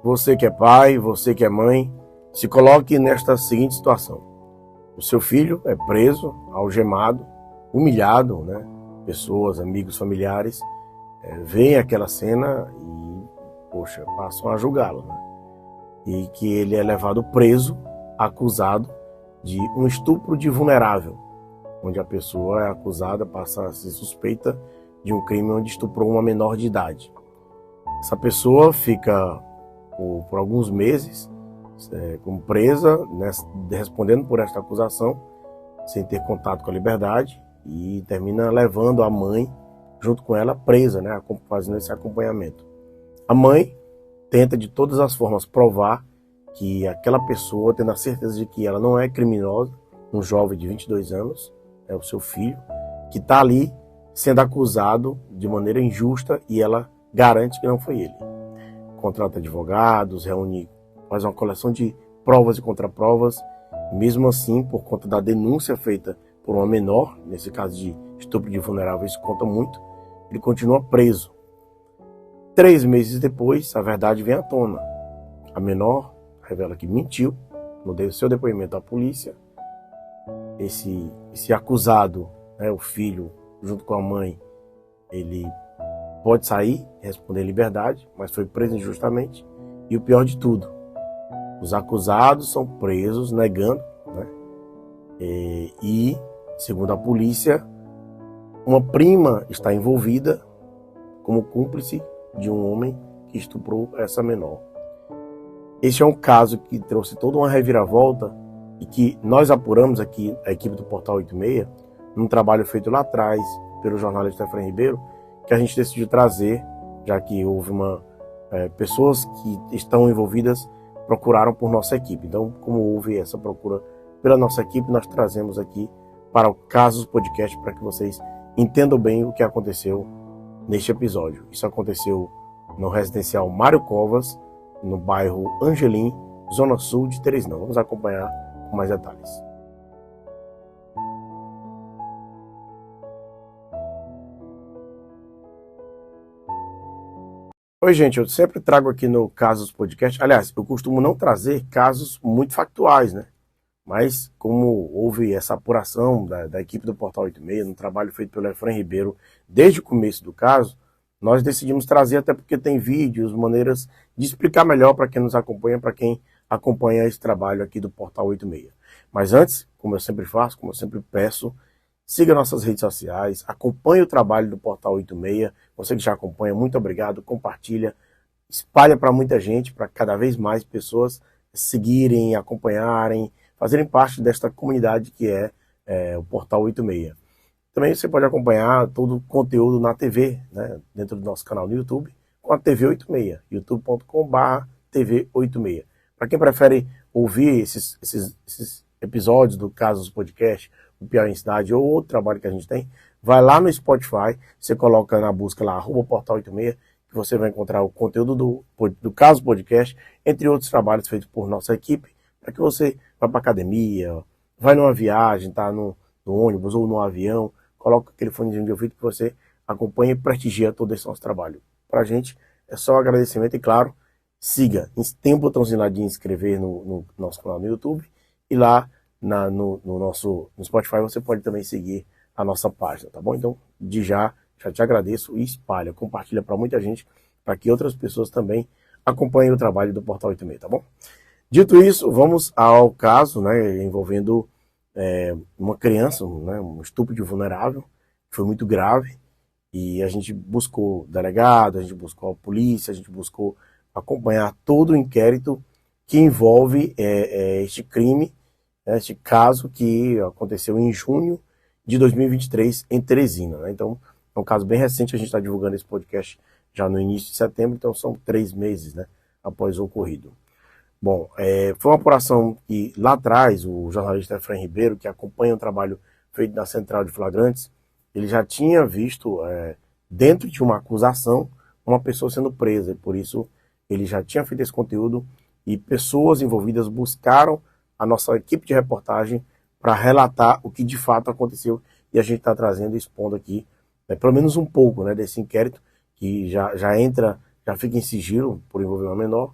Você que é pai, você que é mãe, se coloque nesta seguinte situação. O seu filho é preso, algemado, humilhado, né? Pessoas, amigos, familiares, veem aquela cena e, poxa, passam a julgá-lo, né? E que ele é levado preso, acusado de um estupro de vulnerável, onde a pessoa é acusada, passa a ser suspeita de um crime onde estuprou uma menor de idade. Essa pessoa fica por alguns meses como presa, né, respondendo por esta acusação, sem ter contato com a liberdade, e termina levando a mãe junto com ela presa, né, fazendo esse acompanhamento. A mãe tenta de todas as formas provar que aquela pessoa, tendo a certeza de que ela não é criminosa, um jovem de 22 anos, é o seu filho, que está ali sendo acusado de maneira injusta, e ela garante que não foi ele. Contrata advogados, faz uma coleção de provas e contraprovas. Mesmo assim, por conta da denúncia feita por uma menor, nesse caso de estupro de vulnerável, isso conta muito, ele continua preso. 3 meses depois, a verdade vem à tona. A menor revela que mentiu no seu depoimento à polícia. Esse acusado, né, o filho, junto com a mãe, ele pode sair, responder em liberdade, mas foi preso injustamente. E o pior de tudo, os acusados são presos negando, né? E, segundo a polícia, uma prima está envolvida como cúmplice de um homem que estuprou essa menor. Este é um caso que trouxe toda uma reviravolta e que nós apuramos aqui, a equipe do Portal 86, num trabalho feito lá atrás pelo jornalista Efraim Ribeiro, que a gente decidiu trazer, já que houve pessoas que estão envolvidas procuraram por nossa equipe. Então, como houve essa procura pela nossa equipe, nós trazemos aqui para o Casos Podcast para que vocês entendam bem o que aconteceu neste episódio. Isso aconteceu no residencial Mário Covas, no bairro Angelim, zona sul de Teresina. Vamos acompanhar com mais detalhes. Oi, gente, eu sempre trago aqui no Casos Podcast, aliás, eu costumo não trazer casos muito factuais, né? Mas como houve essa apuração da equipe do Portal 86, no trabalho feito pelo Efraim Ribeiro desde o começo do caso, nós decidimos trazer, até porque tem vídeos, maneiras de explicar melhor para quem nos acompanha, para quem acompanha esse trabalho aqui do Portal 86. Mas antes, como eu sempre faço, como eu sempre peço, siga nossas redes sociais, acompanhe o trabalho do Portal 86. Você que já acompanha, muito obrigado, compartilha, espalha para muita gente, para cada vez mais pessoas seguirem, acompanharem, fazerem parte desta comunidade que é o Portal 86. Também você pode acompanhar todo o conteúdo na TV, né, dentro do nosso canal no YouTube, com a TV 86, youtube.com/TV86. Para quem prefere ouvir esses episódios do Casos Podcast, o Piauí em Cidade ou outro trabalho que a gente tem, vai lá no Spotify, você coloca na busca lá, @portal86, que você vai encontrar o conteúdo do Caso Podcast, entre outros trabalhos feitos por nossa equipe, para que você vá para academia, vai numa viagem, tá no ônibus ou no avião, coloca aquele fonezinho de ouvido que você acompanha e prestigia todo esse nosso trabalho. Para a gente é só agradecimento e, claro, siga. Tem um botãozinho lá de inscrever no nosso canal no YouTube, e lá no Spotify você pode também seguir a nossa página, tá bom? Então, já te agradeço e espalha, compartilha para muita gente, para que outras pessoas também acompanhem o trabalho do Portal 86, tá bom? Dito isso, vamos ao caso, né, envolvendo uma criança, né, um estupro de vulnerável, que foi muito grave, e a gente buscou delegado, a gente buscou a polícia, a gente buscou acompanhar todo o inquérito que envolve este crime, este caso que aconteceu em junho de 2023 em Teresina, né? Então, é um caso bem recente, a gente está divulgando esse podcast já no início de setembro, então são 3 meses, né, após o ocorrido. Bom, foi uma apuração que lá atrás, o jornalista Efraim Ribeiro, que acompanha o trabalho feito na Central de Flagrantes, ele já tinha visto, dentro de uma acusação, uma pessoa sendo presa, e por isso ele já tinha feito esse conteúdo, e pessoas envolvidas buscaram a nossa equipe de reportagem para relatar o que de fato aconteceu, e a gente está trazendo e expondo aqui, pelo menos um pouco, né, desse inquérito, que já fica em sigilo por envolver uma menor,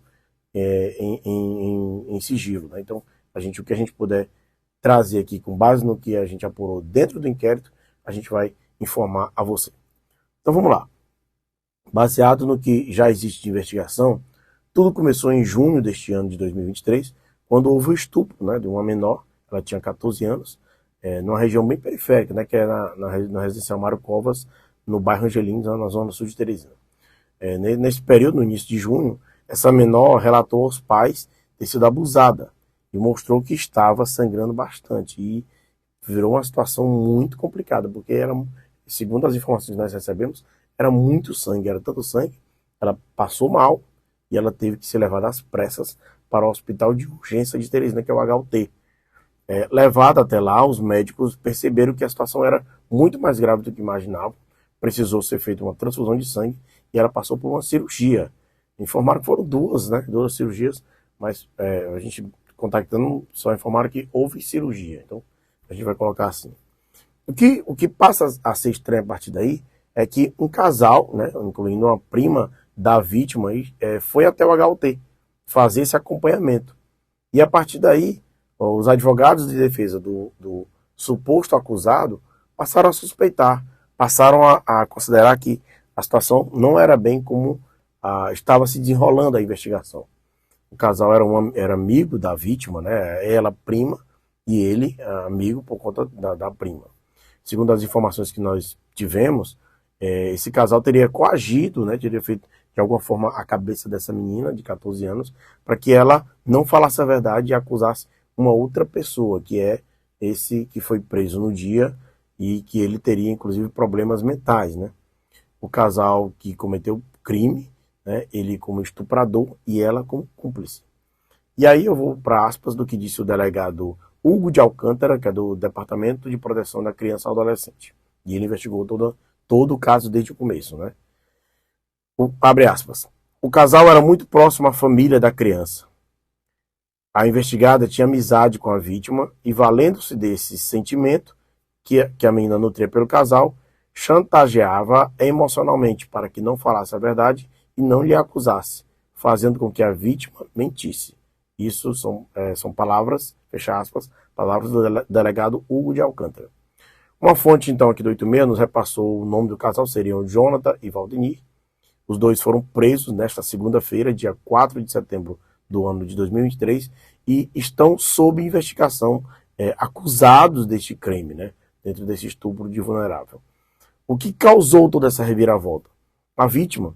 em sigilo, né? Então, o que a gente puder trazer aqui com base no que a gente apurou dentro do inquérito, a gente vai informar a você. Então vamos lá. Baseado no que já existe de investigação, tudo começou em junho deste ano de 2023, quando houve o estupro, né, de uma menor, ela tinha 14 anos, numa região bem periférica, né, que é na residencial Mário Covas, no bairro Angelins, na zona sul de Teresina. Nesse período, no início de junho, essa menor relatou aos pais ter sido abusada e mostrou que estava sangrando bastante e virou uma situação muito complicada, porque segundo as informações que nós recebemos, era muito sangue, era tanto sangue, ela passou mal e ela teve que ser levada às pressas para o hospital de urgência de Teresina, que é o HUT. Levada até lá, os médicos perceberam que a situação era muito mais grave do que imaginavam, precisou ser feita uma transfusão de sangue e ela passou por uma cirurgia. Informaram que foram duas cirurgias, mas a gente contactando só informaram que houve cirurgia. Então a gente vai colocar assim. O que passa a ser estranho a partir daí é que um casal, né, incluindo uma prima da vítima, foi até o HUT fazer esse acompanhamento. E a partir daí, os advogados de defesa do suposto acusado passaram a suspeitar, passaram a considerar que a situação não era bem como estava se desenrolando a investigação. O casal era amigo da vítima, né, ela prima, e ele amigo por conta da prima. Segundo as informações que nós tivemos, esse casal teria coagido, né, teria feito de alguma forma a cabeça dessa menina de 14 anos para que ela não falasse a verdade e acusasse uma outra pessoa, que é esse que foi preso no dia e que ele teria inclusive problemas mentais, né? O casal que cometeu crime, né, ele como estuprador e ela como cúmplice. E aí eu vou para aspas do que disse o delegado Hugo de Alcântara, que é do Departamento de Proteção da Criança e Adolescente. E ele investigou todo o caso desde o começo, né? Abre aspas. O casal era muito próximo à família da criança. A investigada tinha amizade com a vítima e, valendo-se desse sentimento que a menina nutria pelo casal, chantageava emocionalmente para que não falasse a verdade e não lhe acusasse, fazendo com que a vítima mentisse. Isso são palavras, fecha aspas, palavras do delegado Hugo de Alcântara. Uma fonte, então, aqui do 86 nos repassou o nome do casal, seriam Jonathan e Valdemir. Os dois foram presos nesta segunda-feira, dia 4 de setembro do ano de 2023, e estão sob investigação, acusados deste crime, né, dentro desse estupro de vulnerável. O que causou toda essa reviravolta? A vítima,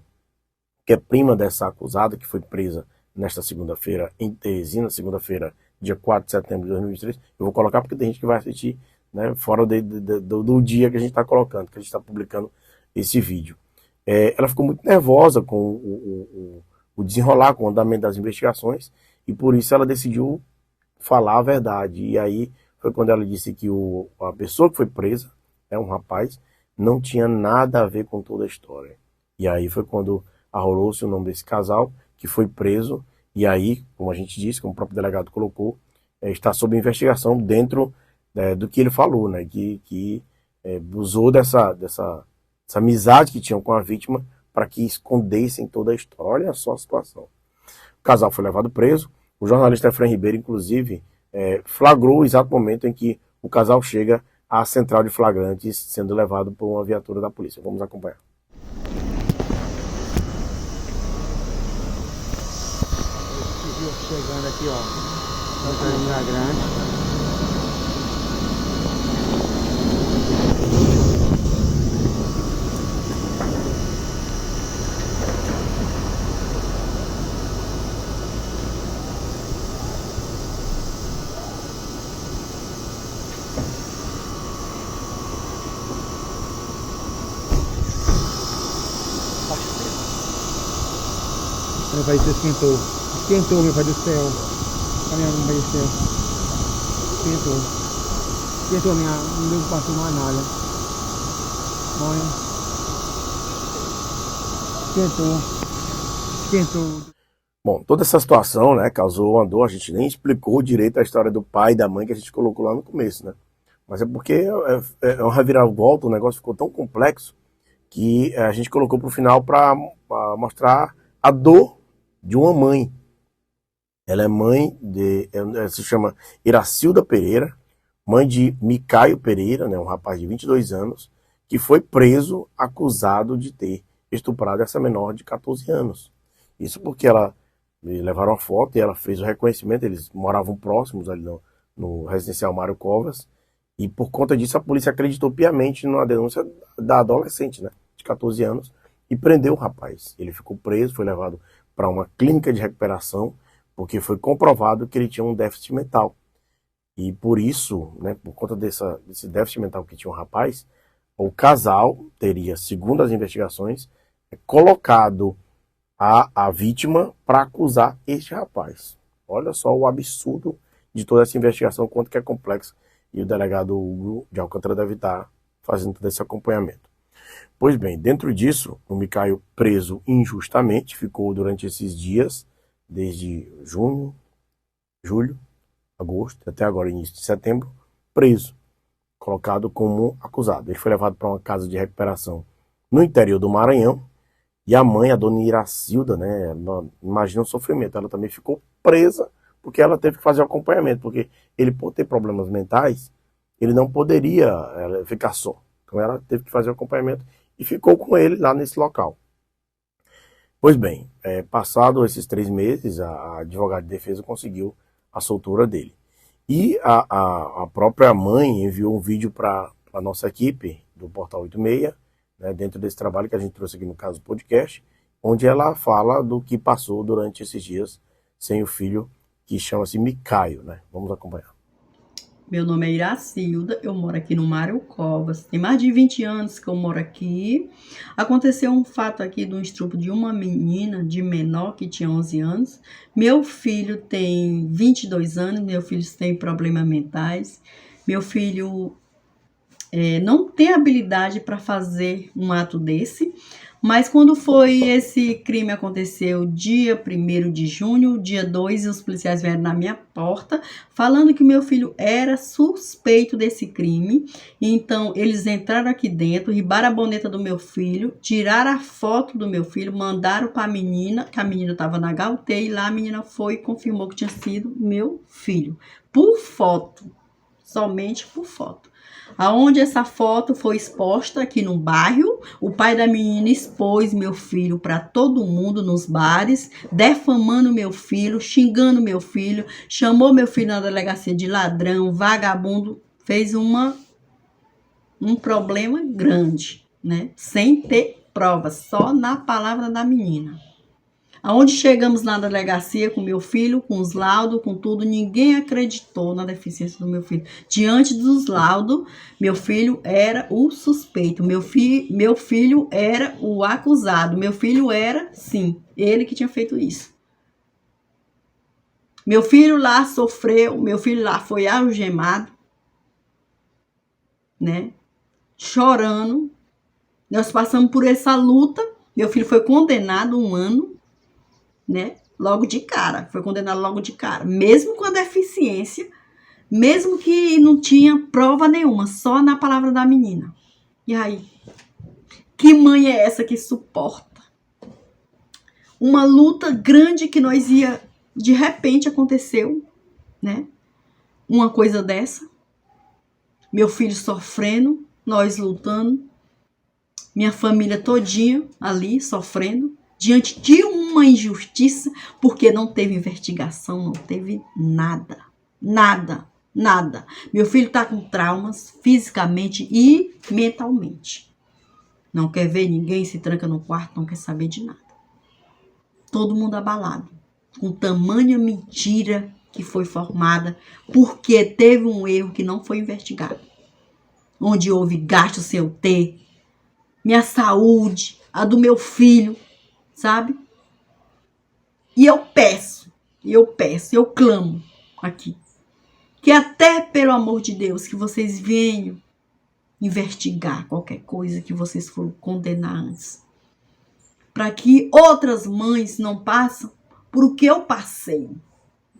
que é prima dessa acusada, que foi presa nesta segunda-feira em Teresina, segunda-feira, dia 4 de setembro de 2023, eu vou colocar porque tem gente que vai assistir, né, fora do dia que a gente está colocando, que a gente está publicando esse vídeo. Ela ficou muito nervosa com o desenrolar, com o andamento das investigações, e por isso ela decidiu falar a verdade. E aí foi quando ela disse que a pessoa que foi presa, um rapaz, não tinha nada a ver com toda a história. E aí foi quando arrolou-se o nome desse casal, que foi preso, e aí, como a gente disse, como o próprio delegado colocou, está sob investigação dentro do que ele falou, né, que usou dessa amizade que tinham com a vítima para que escondessem toda a história. Olha só a situação. O casal foi levado preso. O jornalista Efraim Ribeiro, inclusive, flagrou o exato momento em que o casal chega à central de flagrantes, sendo levado por uma viatura da polícia. Vamos acompanhar. Chegando aqui, ó, central de flagrante. Meu pai do céu, esquentou, meu pai do céu. Olha, meu pai do céu. Esquentou, não deu pra tomar nada. Olha. Esquentou. Bom, toda essa situação, né, causou uma dor. A gente nem explicou direito a história do pai e da mãe que a gente colocou lá no começo, né? Mas é porque é uma reviravolta, o negócio ficou tão complexo que a gente colocou pro final para mostrar a dor de uma mãe, Ela é mãe ela se chama Iracilda Pereira, mãe de Micaio Pereira, né, um rapaz de 22 anos, que foi preso acusado de ter estuprado essa menor de 14 anos. Isso porque levaram a foto e ela fez o reconhecimento, eles moravam próximos ali no residencial Mário Covas, e por conta disso a polícia acreditou piamente na denúncia da adolescente, né, de 14 anos, e prendeu o rapaz. Ele ficou preso, foi levado para uma clínica de recuperação, porque foi comprovado que ele tinha um déficit mental. E por isso, né, por conta desse déficit mental que tinha o rapaz, o casal teria, segundo as investigações, colocado a vítima para acusar este rapaz. Olha só o absurdo de toda essa investigação, quanto que é complexo, e o delegado Hugo de Alcântara deve estar fazendo todo esse acompanhamento. Pois bem, dentro disso, o Micaio, preso injustamente, ficou durante esses dias, desde junho, julho, agosto, até agora início de setembro, preso, colocado como acusado. Ele foi levado para uma casa de recuperação no interior do Maranhão, e a mãe, a dona Iracilda, né, imagina o sofrimento, ela também ficou presa, porque ela teve que fazer o acompanhamento, porque ele, por ter problemas mentais, ele não poderia ficar só. Então ela teve que fazer o acompanhamento e ficou com ele lá nesse local. Pois bem, passado esses 3 meses, a advogada de defesa conseguiu a soltura dele. E a própria mãe enviou um vídeo para a nossa equipe do Portal 86, né, dentro desse trabalho que a gente trouxe aqui no caso podcast, onde ela fala do que passou durante esses dias sem o filho, que chama-se Micaio, né? Vamos acompanhar. Meu nome é Iracilda, eu moro aqui no Mário Covas. Tem mais de 20 anos que eu moro aqui. Aconteceu um fato aqui do estupro de uma menina de menor que tinha 11 anos. Meu filho tem 22 anos, meu filho tem problemas mentais. Meu filho não tem habilidade para fazer um ato desse. Mas quando foi esse crime aconteceu dia 1º de junho, dia 2, os policiais vieram na minha porta falando que meu filho era suspeito desse crime. Então, eles entraram aqui dentro, ribaram a boneta do meu filho, tiraram a foto do meu filho, mandaram para a menina, que a menina estava na HUT, e lá a menina foi e confirmou que tinha sido meu filho. Por foto, somente por foto. Aonde essa foto foi exposta aqui no bairro, o pai da menina expôs meu filho para todo mundo nos bares, defamando meu filho, xingando meu filho, chamou meu filho na delegacia de ladrão, vagabundo, fez um problema grande, né? Sem ter provas, só na palavra da menina. Aonde chegamos na delegacia com meu filho, com os laudos, com tudo, ninguém acreditou na deficiência do meu filho. Diante dos laudos, meu filho era o suspeito, meu filho era o acusado, meu filho era, sim, ele que tinha feito isso. Meu filho lá sofreu, meu filho lá foi algemado, né? Chorando. Nós passamos por essa luta, meu filho foi condenado 1 ano, né? Logo de cara, foi condenado logo de cara, mesmo com a deficiência, mesmo que não tinha prova nenhuma, só na palavra da menina. E aí, que mãe é essa que suporta uma luta grande que nós ia, de repente aconteceu, né? Uma coisa dessa, meu filho sofrendo, nós lutando, minha família todinha ali sofrendo, diante de uma injustiça, porque não teve investigação, não teve nada. Meu filho está com traumas fisicamente e mentalmente. Não quer ver ninguém, se tranca no quarto, não quer saber de nada. Todo mundo abalado, com tamanha mentira que foi formada, porque teve um erro que não foi investigado. Onde houve gasto sem eu ter, minha saúde, a do meu filho, sabe? E eu clamo aqui, que até pelo amor de Deus, que vocês venham investigar qualquer coisa que vocês foram condenar antes. Para que outras mães não passem por o que eu passei.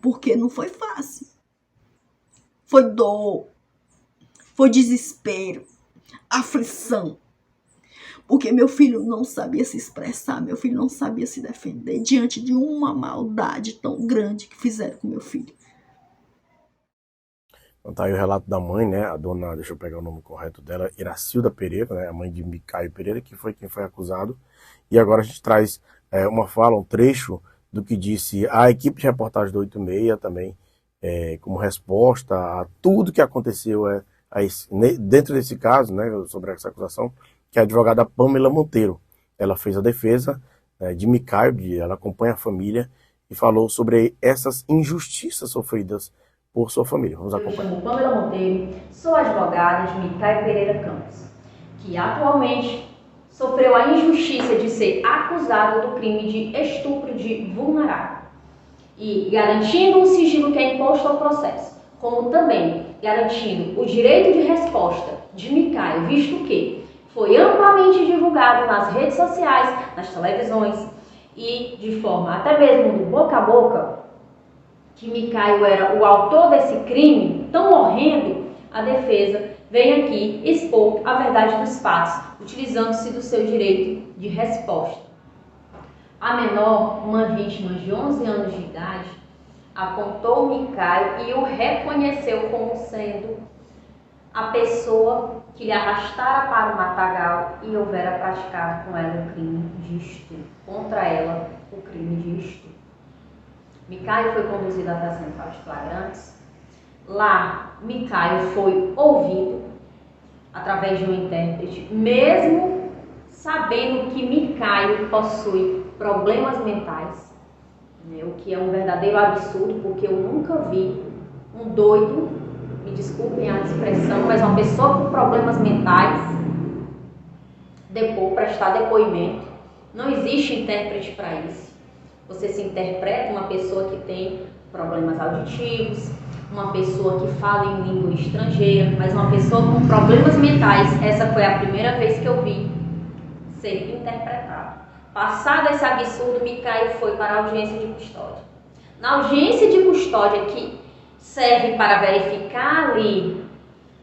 Porque não foi fácil. Foi dor, foi desespero, aflição. porque meu filho não sabia se expressar, meu filho não sabia se defender diante de uma maldade tão grande que fizeram com meu filho. Então tá aí o relato da mãe, né, a dona, deixa eu pegar o nome correto dela, Iracilda Pereira, né, a mãe de Micaio Pereira, que foi quem foi acusado. E agora a gente traz uma fala, um trecho do que disse a equipe de reportagem do 86 também, como resposta a tudo que aconteceu dentro desse caso, né, sobre essa acusação, que é a advogada Pamela Monteiro. Ela fez a defesa de Micaio, ela acompanha a família e falou sobre essas injustiças sofridas por sua família. Vamos acompanhar. Eu me chamo Pamela Monteiro, sou advogada de Micaio Pereira Campos, que atualmente sofreu a injustiça de ser acusado do crime de estupro de vulnerável e garantindo o sigilo que é imposto ao processo, como também garantindo o direito de resposta de Micaio, visto que foi amplamente divulgado nas redes sociais, nas televisões e de forma até mesmo do boca a boca, que Micaio era o autor desse crime tão horrendo, a defesa vem aqui expor a verdade dos fatos, utilizando-se do seu direito de resposta. A menor, uma vítima de 11 anos de idade, apontou Micaio e o reconheceu como sendo a pessoa que lhe arrastara para o matagal e houvera praticado com ela o crime de estupro, contra ela o crime de estupro. Micaio foi conduzido até a central de flagrantes. Lá, Micaio foi ouvido através de um intérprete, mesmo sabendo que Micaio possui problemas mentais, né, o que é um verdadeiro absurdo, porque eu nunca vi um doido, me desculpem a expressão, mas uma pessoa com problemas mentais prestar depoimento. Não existe intérprete para isso. Você se interpreta uma pessoa que tem problemas auditivos, uma pessoa que fala em língua estrangeira, mas uma pessoa com problemas mentais, essa foi a primeira vez que eu vi ser interpretado. Passado esse absurdo, Micaio foi para a audiência de custódia. Na audiência de custódia, que serve para verificar ali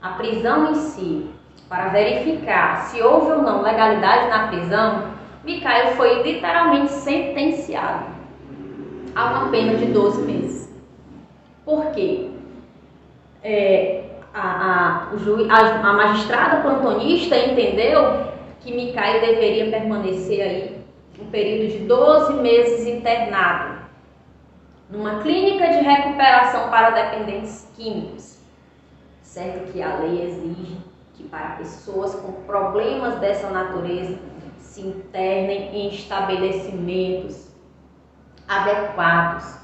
a prisão em si, para verificar se houve ou não legalidade na prisão, Micaio foi literalmente sentenciado a uma pena de 12 meses. Por quê? A magistrada plantonista entendeu que Micaio deveria permanecer aí um período de 12 meses internado numa clínica de recuperação para dependentes químicos. Certo que a lei exige que para pessoas com problemas dessa natureza se internem em estabelecimentos adequados,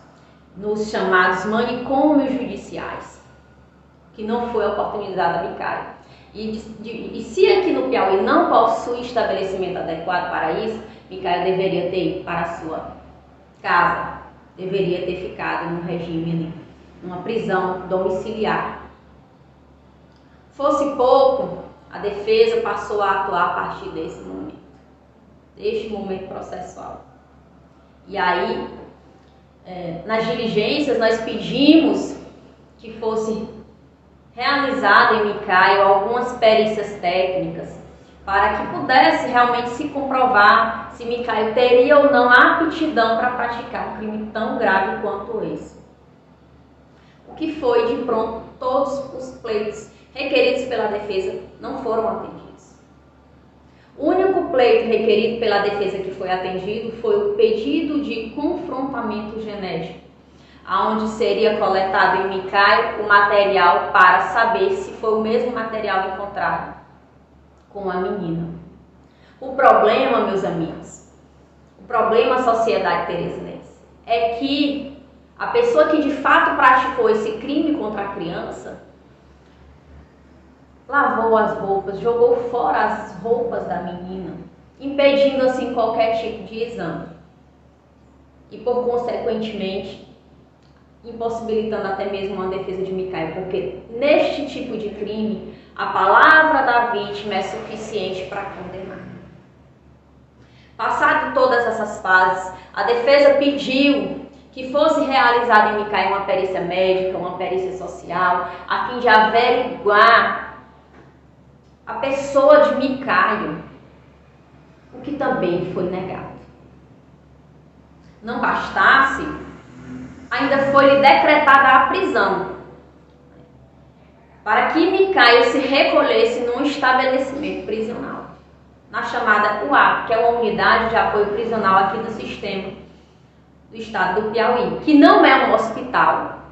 nos chamados manicômios judiciais, que não foi oportunidade a Micaio. E se aqui no Piauí não possui estabelecimento adequado para isso, Micaio deveria ter ido para a sua casa, deveria ter ficado num regime, numa prisão domiciliar. Fosse pouco, a defesa passou a atuar a partir deste momento processual. E aí, nas diligências, nós pedimos que fosse realizado em Micaio algumas perícias técnicas para que pudesse realmente se comprovar se Micaio teria ou não a aptidão para praticar um crime tão grave quanto esse. O que foi de pronto, todos os pleitos requeridos pela defesa não foram atendidos. O único pleito requerido pela defesa que foi atendido foi o pedido de confrontamento genético, onde seria coletado em Micaio o material para saber se foi o mesmo material encontrado com a menina. O problema, meus amigos, o problema da sociedade teresinense é que a pessoa que de fato praticou esse crime contra a criança lavou as roupas, jogou fora as roupas da menina, impedindo assim qualquer tipo de exame e por consequentemente impossibilitando até mesmo uma defesa de Micaio, porque neste tipo de crime a palavra da vítima é suficiente para condenar. Passado todas essas fases, a defesa pediu que fosse realizada em Micaio uma perícia médica, uma perícia social, a fim de averiguar a pessoa de Micaio, o que também foi negado. Não bastasse, ainda foi-lhe decretada a prisão, para que Micael se recolhesse num estabelecimento prisional, na chamada UAP, que é uma unidade de apoio prisional aqui do sistema do estado do Piauí, que não é um hospital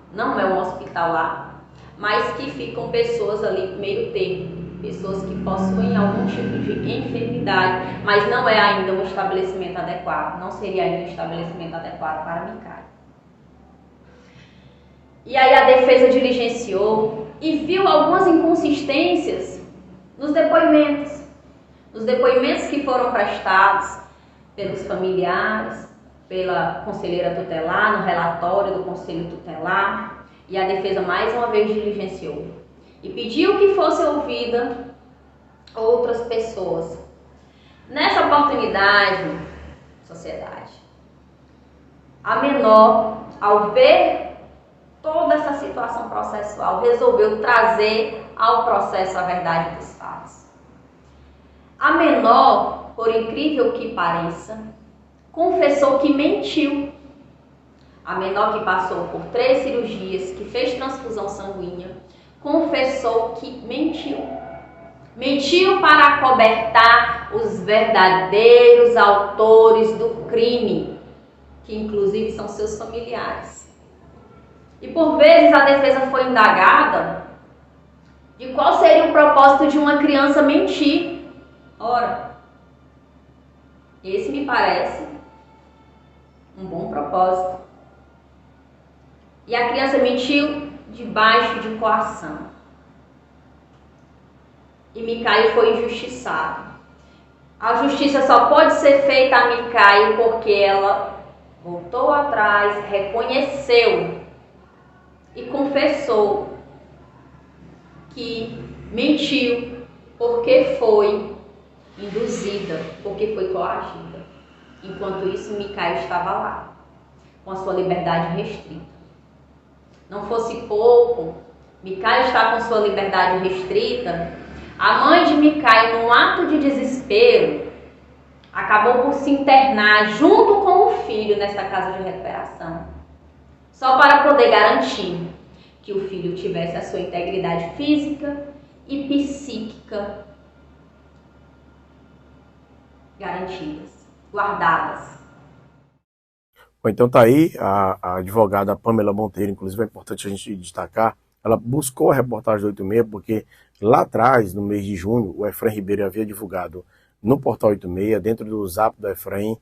lá, mas que ficam pessoas ali meio termo, pessoas que possuem algum tipo de enfermidade, mas não é ainda um estabelecimento adequado, não seria ainda um estabelecimento adequado para Micael. E aí a defesa diligenciou e viu algumas inconsistências nos depoimentos que foram prestados pelos familiares, pela conselheira tutelar, no relatório do conselho tutelar, e a defesa mais uma vez diligenciou e pediu que fosse ouvida outras pessoas. Nessa oportunidade, sociedade, a menor, ao ver toda essa situação processual, resolveu trazer ao processo a verdade dos fatos. A menor, por incrível que pareça, confessou que mentiu. A menor, que passou por 3 cirurgias, que fez transfusão sanguínea, confessou que mentiu. Mentiu para acobertar os verdadeiros autores do crime, que inclusive são seus familiares. E por vezes a defesa foi indagada de qual seria o propósito de uma criança mentir. Ora, esse me parece um bom propósito. E a criança mentiu debaixo de coação. E Micael foi injustiçado. A justiça só pode ser feita a Micael porque ela voltou atrás, reconheceu e confessou que mentiu porque foi induzida, porque foi coagida. Enquanto isso, Micael estava lá, com a sua liberdade restrita. Não fosse pouco, Micael está com sua liberdade restrita. A mãe de Micael, num ato de desespero, acabou por se internar junto com o filho nessa casa de recuperação, só para poder garantir que o filho tivesse a sua integridade física e psíquica garantidas, guardadas. Bom, então tá aí a advogada Pamela Monteiro, inclusive é importante a gente destacar, ela buscou a reportagem do 86 porque lá atrás, no mês de junho, o Efraim Ribeiro havia divulgado no portal 86, dentro do zap do Efraim,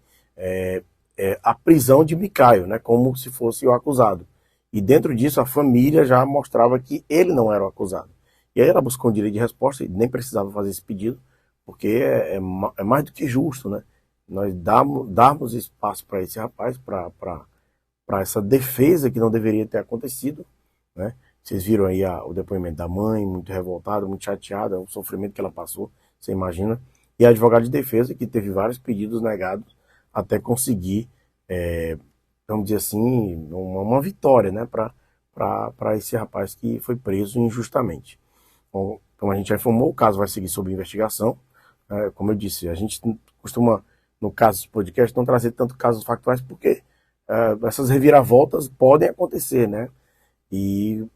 a prisão de Micael, né, como se fosse o acusado. E dentro disso a família já mostrava que ele não era o acusado. E aí ela buscou um direito de resposta e nem precisava fazer esse pedido, porque é mais do que justo, né? Nós darmos espaço para esse rapaz, para essa defesa que não deveria ter acontecido, né? Vocês viram aí o depoimento da mãe, muito revoltada, muito chateada, o sofrimento que ela passou, você imagina. E a advogada de defesa, que teve vários pedidos negados até conseguir, vamos dizer assim, uma vitória, né, para esse rapaz que foi preso injustamente. Bom, como a gente já informou, o caso vai seguir sob investigação. Como eu disse, a gente costuma, no caso do podcast, não trazer tanto casos factuais, porque essas reviravoltas podem acontecer, né? E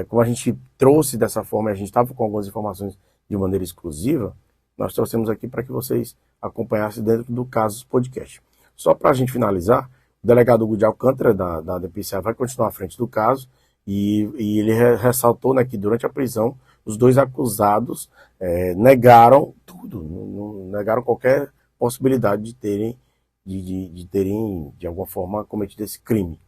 como a gente trouxe dessa forma, a gente estava com algumas informações de maneira exclusiva, nós trouxemos aqui para que vocês acompanhassem dentro do caso podcast. Só para a gente finalizar, o delegado Hugo de Alcântara, da DPCA, vai continuar à frente do caso, e ele ressaltou, né, que durante a prisão, os 2 acusados negaram tudo, não negaram qualquer possibilidade de terem, de alguma forma, cometido esse crime.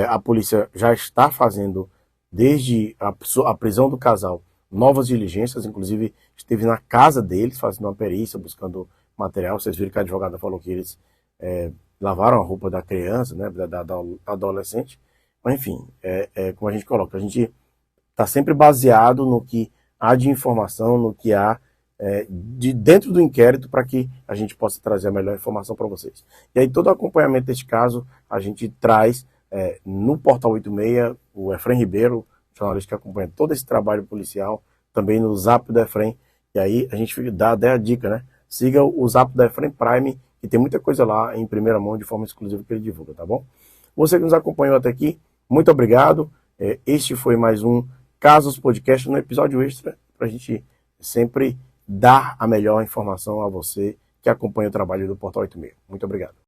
A polícia já está fazendo, desde a prisão do casal, novas diligências, inclusive esteve na casa deles, fazendo uma perícia, buscando material. Vocês viram que a advogada falou que eles lavaram a roupa da criança, né, da adolescente. Mas, enfim, como a gente coloca, a gente está sempre baseado no que há de informação, no que há dentro do inquérito, para que a gente possa trazer a melhor informação para vocês. E aí todo o acompanhamento deste caso a gente traz no Portal 86, o Efraim Ribeiro, jornalista que acompanha todo esse trabalho policial, também no zap do Efraim. E aí a gente dá até a dica, né? siga o Zap da Efraim Prime, que tem muita coisa lá em primeira mão, de forma exclusiva que ele divulga, tá bom? Você que nos acompanhou até aqui, muito obrigado. Este foi mais um Casos Podcast, no episódio extra, para a gente sempre dar a melhor informação a você que acompanha o trabalho do Portal 86. Muito obrigado.